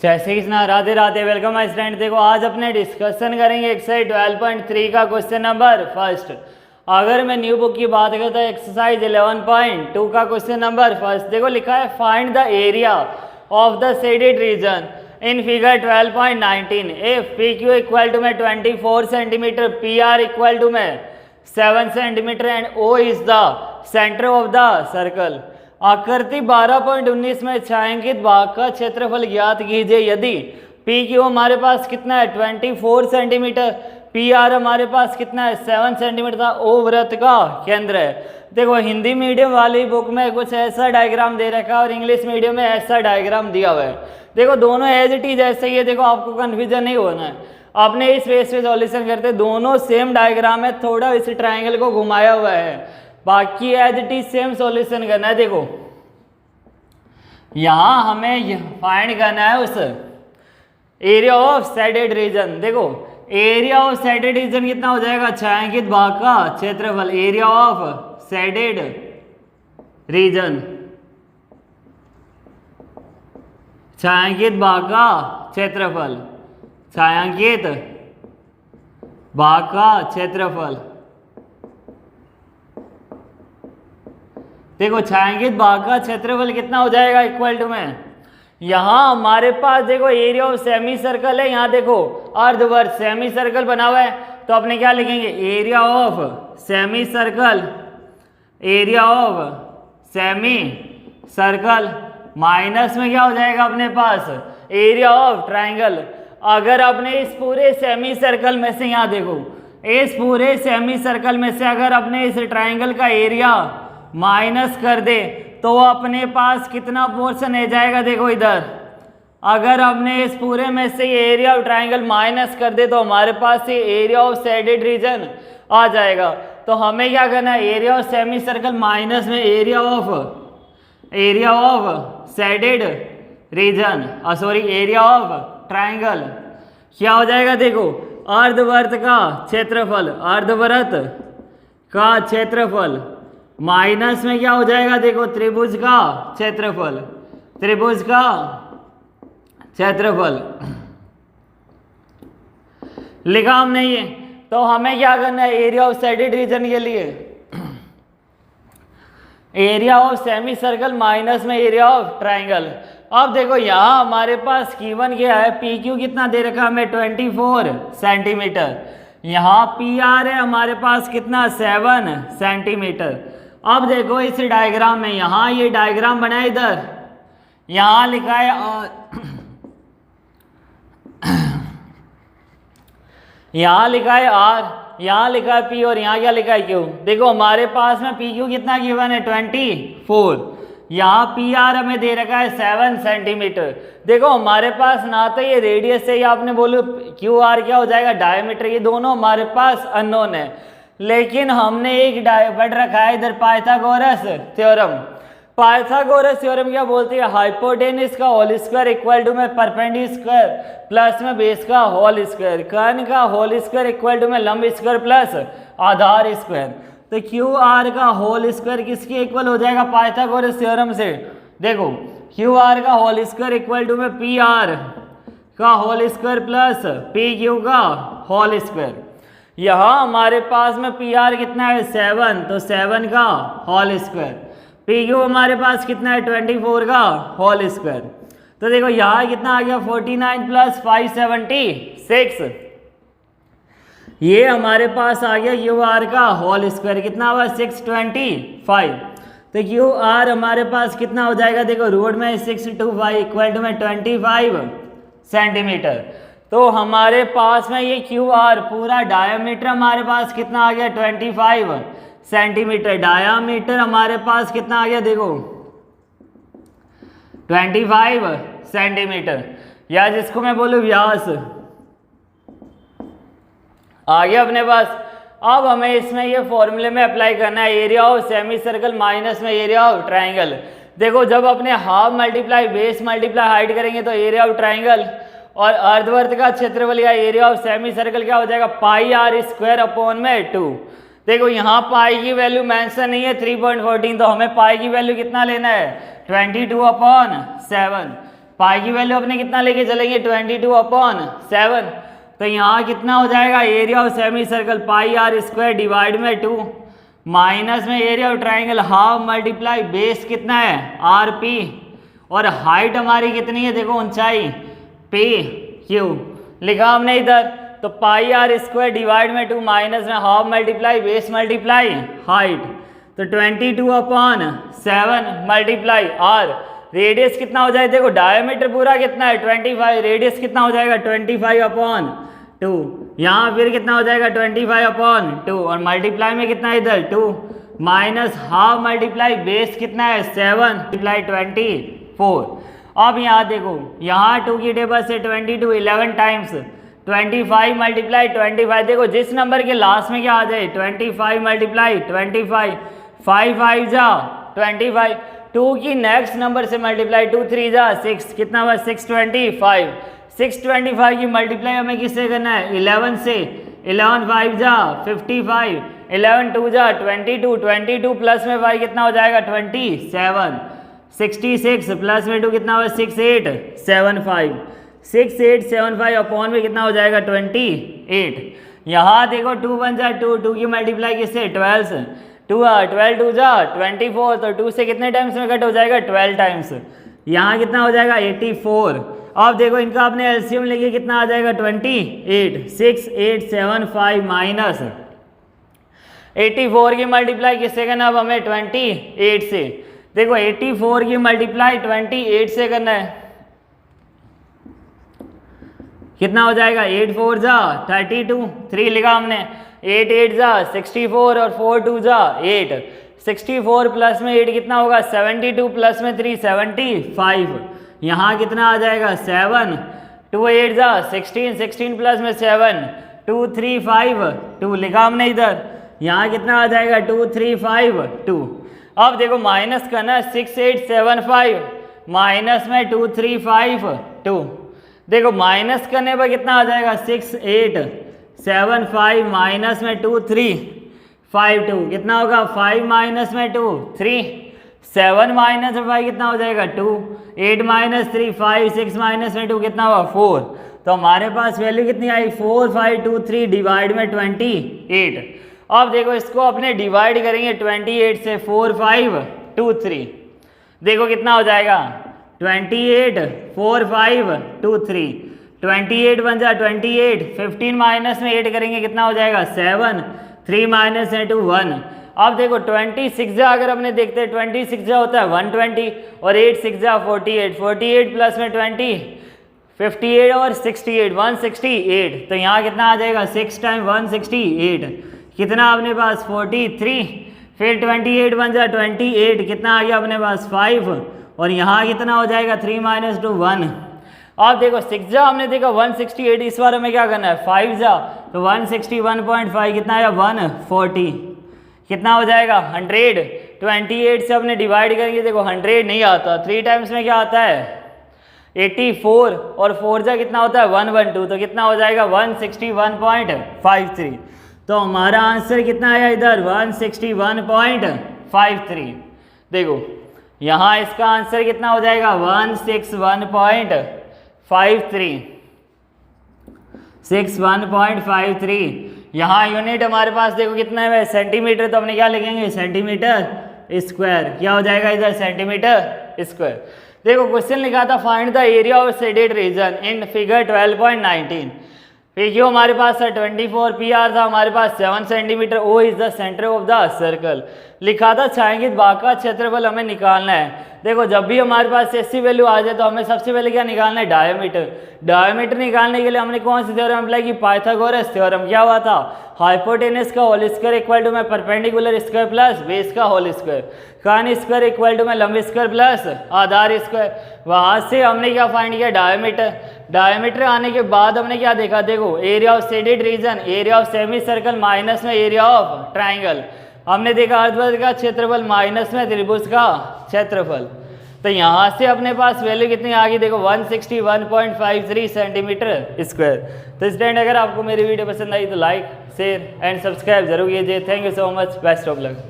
जय Shri Krishna, Radhe Radhe. Welcome my student. देखो आज अपने डिस्कशन करेंगे एक्सरसाइज 12.3 का क्वेश्चन नंबर फर्स्ट। अगर मैं न्यू बुक की बात करूँ तो एक्सरसाइज 11.2 का क्वेश्चन नंबर फर्स्ट। देखो लिखा है find the area of the shaded region in figure 12.19 if P Q equal to में 24 centimetre, P R equal to में 7 centimetre and O is the centre of the circle. आकृति 12.19 में छायांकित भाग का क्षेत्रफल ज्ञात कीजिए यदि पी क्यू हमारे पास कितना है 24 सेंटीमीटर, पी आर हमारे पास कितना है 7 सेंटीमीटर था, ओ वृत्त का केंद्र है। देखो हिंदी मीडियम वाली बुक में कुछ ऐसा डायग्राम दे रखा है और इंग्लिश मीडियम में ऐसा डायग्राम दिया हुआ है। देखो दोनों एज इट इज ऐसे ही है, देखो आपको कन्फ्यूजन नहीं होना है। आपने इस बेस पे सॉल्यूशन करते दोनों सेम डायग्राम है, थोड़ा इस ट्राइंगल को घुमाया हुआ है, बाकी as it is same solution करना है। देखो यहां हमें फाइंड करना है उस एरिया ऑफ शेडेड रीजन। देखो एरिया ऑफ शेडेड रीजन कितना हो जाएगा, छायांकित भाग का क्षेत्रफल, एरिया ऑफ शेडेड रीजन, छायांकित भाग का क्षेत्रफल, छायांकित भाग का क्षेत्रफल। देखो छायांकित भाग का क्षेत्रफल कितना हो जाएगा इक्वल टू में, यहाँ हमारे पास देखो एरिया ऑफ सेमी सर्कल है, यहाँ देखो अर्धवर्ग सेमी सर्कल बना हुआ है, तो अपने क्या लिखेंगे area of semi circle, area of semi circle minus में क्या हो जाएगा अपने पास एरिया ऑफ ट्राइंगल। अगर अपने इस पूरे सेमी सर्कल में से यहाँ देखो इस पूरे सेमी सर्कल में से अगर अपने इस ट्राइंगल का एरिया माइनस कर दे तो अपने पास कितना पोर्शन रह जाएगा। देखो इधर अगर हमने इस पूरे में से एरिया ऑफ ट्राइंगल माइनस कर दे तो हमारे पास ये एरिया ऑफ शेडेड रीजन आ जाएगा। तो हमें क्या करना है area of semi circle minus में area of shaded region, sorry area of triangle क्या हो जाएगा। देखो अर्धवृत्त का क्षेत्रफल, अर्धवृत्त का क्षेत्रफल माइनस में क्या हो जाएगा, देखो त्रिभुज का क्षेत्रफल, त्रिभुज का क्षेत्रफल लिखा हमने ये। तो हमें क्या करना है एरिया ऑफ शेडेड रीजन के लिए area of semi circle minus में एरिया ऑफ ट्राइंगल। अब देखो यहाँ हमारे पास Q1 क्या है, पी क्यू कितना दे रखा हमें 24 सेंटीमीटर, यहाँ पी आर है हमारे पास कितना 7 सेंटीमीटर। अब देखो इस डायग्राम में यहाँ ये डायग्राम बना है, इधर यहाँ लिखा है यहाँ लिखा है आर, यहाँ लिखा है पी और यहाँ क्या लिखा है क्यू। देखो हमारे पास में पी क्यू कितना गिवन है 24, यहाँ पी आर हमें दे रखा है 7 सेंटीमीटर। देखो हमारे पास ना तो ये रेडियस है या आपने बोलो क्यू आर क्या हो जाएगा डायमीटर, ये दोनों हमारे पास अननोन है। लेकिन हमने एक पढ़ रखा है इधर पाइथागोरस थ्योरम। पाइथागोरस थ्योरम क्या बोलती है, हाइपोटेनस का होल स्क्वायर इक्वल टू में परपेंडिकुलर प्लस में बेस का होल स्क्वायर, कर्ण का होल स्क्वायर इक्वल टू में लंब स्क्वायर प्लस आधार स्क्वायर। तो क्यू आर का होल स्क्वायर किसके इक्वल हो जाएगा पाइथागोरस थ्योरम से। देखो क्यू आर का होल स्क्वायर इक्वल टू में पी आर का whole square plus P Q का होल स्क्वायर। यहाँ हमारे पास में पी आर कितना है 7, तो 7 का होल स्क्वायर, पी क्यू हमारे पास कितना है 24 का होल स्क्वायर। तो देखो यहाँ कितना आ गया 49 प्लस 576, ये हमारे पास आ गया क्यू आर का होल स्क्वायर कितना हुआ 625। तो क्यू आर हमारे पास कितना हो जाएगा, देखो रूट में 625 इक्वल टू में 25 सेंटीमीटर। तो हमारे पास में ये क्यू आर पूरा डायामीटर हमारे पास कितना आ गया 25 सेंटीमीटर, डायामीटर हमारे पास कितना आ गया देखो 25 सेंटीमीटर, या जिसको मैं बोलूँ व्यास आ गया अपने पास। अब हमें इसमें ये फॉर्मूले में अप्लाई करना है area of semi circle minus में एरिया ऑफ ट्राइंगल। देखो जब अपने half multiply base multiply height करेंगे तो एरिया ऑफ ट्राइंगल और अर्धवर्त का क्षेत्रफल या एरिया ऑफ सेमी सर्कल क्या हो जाएगा पाई आर स्क्वायर अपॉन में 2। देखो यहाँ पाई की वैल्यू मेंशन नहीं है 3.14, तो हमें पाई की वैल्यू कितना लेना है 22/7। पाई की वैल्यू अपने कितना लेके चलेंगे 22/7। तो यहाँ कितना हो जाएगा area of semi circle pi R square divide में 2 माइनस में area of triangle half multiply base कितना है आर पी और हाइट हमारी कितनी है देखो ऊंचाई पी क्यू लिखा हमने इधर। तो पाई आर स्क्वायर डिवाइड में 2 माइनस में half multiply base multiply height. तो 22/7 मल्टीप्लाई आर रेडियस कितना हो जाएगा देखो डायमीटर पूरा कितना है 25 रेडियस कितना हो जाएगा 25/2 यहाँ फिर कितना हो जाएगा 25/2 और मल्टीप्लाई में कितना है इधर 2 माइनस हाफ मल्टीप्लाई बेस कितना है 7 मल्टीप्लाई 24। अब यहाँ देखो यहाँ 2 की टेबल से 22 11 टाइम्स 25 मल्टीप्लाई 25 देखो जिस नंबर के लास्ट में क्या आ जाए 25 मल्टीप्लाई 25 5 5 जा 25 2 की नेक्स्ट नंबर से मल्टीप्लाई 2 3 जा 6 कितना हुआ 625 625 की मल्टीप्लाई हमें किससे करना है 11 से 11 5 जा 55 11 2 जा 22 22 प्लस में 5 कितना हो जाएगा 27 66 प्लस में 2 कितना होगा 6875 6875 अपॉन में कितना हो जाएगा 28। यहाँ देखो 2 1 जा 2 2 की मल्टीप्लाई किससे 12 से 12 2 जा 24 तो 2 से कितने टाइम्स में कट हो जाएगा 12 टाइम्स। यहाँ कितना हो जाएगा 84। अब देखो इनका आपने एलसीएम लेके कितना आ जाएगा 28 6875 माइनस 84 की मल्टीप्लाई किससे करना अब हमें 28 से। देखो 84 की मल्टीप्लाई 28 से करना है कितना हो जाएगा 8 4 जा 32 3 लिखा हमने 8 8 जा 64 और 4 2 जा 8 64 प्लस में 8 कितना होगा 72 प्लस में 3 75 यहाँ कितना आ जाएगा 7 2 8 जा 16 16 प्लस में 7 2 3 5 2 लिखा हमने इधर यहाँ कितना आ जाएगा 2 3 5 2। अब देखो माइनस करना 6875 माइनस में 2 3 5 2 देखो माइनस करने पर कितना आ जाएगा 6875 माइनस में 2 3 5 2 कितना होगा 5 माइनस में 2 3 7 माइनस में 5 कितना हो जाएगा 2 8 माइनस 3 5 6 माइनस में 2 कितना हुआ 4। तो हमारे पास वैल्यू कितनी आई 4 5 2 3 डिवाइड में 28। अब देखो इसको अपने डिवाइड करेंगे 28 से 4 5 2 3 देखो कितना हो जाएगा 28 4 5 2 3 28 बन जा 28 15 माइनस में 8 करेंगे कितना हो जाएगा 7 3 माइनस 2 1। अब देखो 26 जा अगर अपने देखते हैं 26 जा होता है 120 और 8 6 जा 48 48 प्लस में 20 58 और 68 168 तो यहाँ कितना आ जाएगा 6 टाइम 168 कितना अपने पास 43 फिर 28 बन जा 28 कितना आ गया अपने पास 5 और यहाँ कितना हो जाएगा 3 माइनस 2 1। अब देखो 6 जा हमने देखा 168 इस बार हमें क्या करना है 5 जा तो 161.5 कितना आया 140 कितना हो जाएगा 100 28 से अपने डिवाइड करेंगे देखो 100 नहीं आता 3 टाइम्स में क्या आता है 84 और 4 जा कितना होता है 112 तो कितना हो जाएगा 161.53। तो हमारा आंसर कितना आया इधर 161.53। देखो यहाँ इसका आंसर कितना हो जाएगा 161.53 61.53। यहाँ यूनिट हमारे पास देखो कितना है सेंटीमीटर तो अपने क्या लिखेंगे सेंटीमीटर स्क्वायर क्या हो जाएगा इधर सेंटीमीटर स्क्वायर। देखो क्वेश्चन लिखा था find the area of shaded region in figure 12.19 क्यों हमारे पास है 24 PR था हमारे पास 7 centimetre O is the centre of the circle लिखा था छायांकित भाग का क्षेत्रफल हमें निकालना है। देखो जब भी हमारे पास ऐसी वैल्यू आ जाए तो हमें सबसे पहले क्या निकालना है डायमीटर। डायमीटर निकालने के लिए हमने कौन सी थ्योरम अप्लाई की पाइथागोरस थ्योरम क्या हुआ था हाइपोटेनस का होल स्क्वायर इक्वल टू में परपेंडिकुलर स्क्वायर प्लस बेस का होल स्क्वायर कान स्क्वायर इक्वल टू में लंब स्क्वायर प्लस आधार स्क्वायर। वहाँ से हमने क्या फाइंड किया डायमीटर। डायमीटर आने के बाद हमने क्या देखा देखो area of shaded reason area of semi circle minus में एरिया ऑफ ट्राइंगल हमने देखा अर्धवर्ग का क्षेत्रफल माइनस में त्रिभुज का क्षेत्रफल। तो यहाँ से अपने पास वैल्यू कितनी आ गई देखो 161.53 सेंटीमीटर स्क्वायर। तो स्टूडेंट अगर आपको मेरी वीडियो पसंद आई तो लाइक शेयर एंड सब्सक्राइब जरूर कीजिए। Thank you so much best of luck.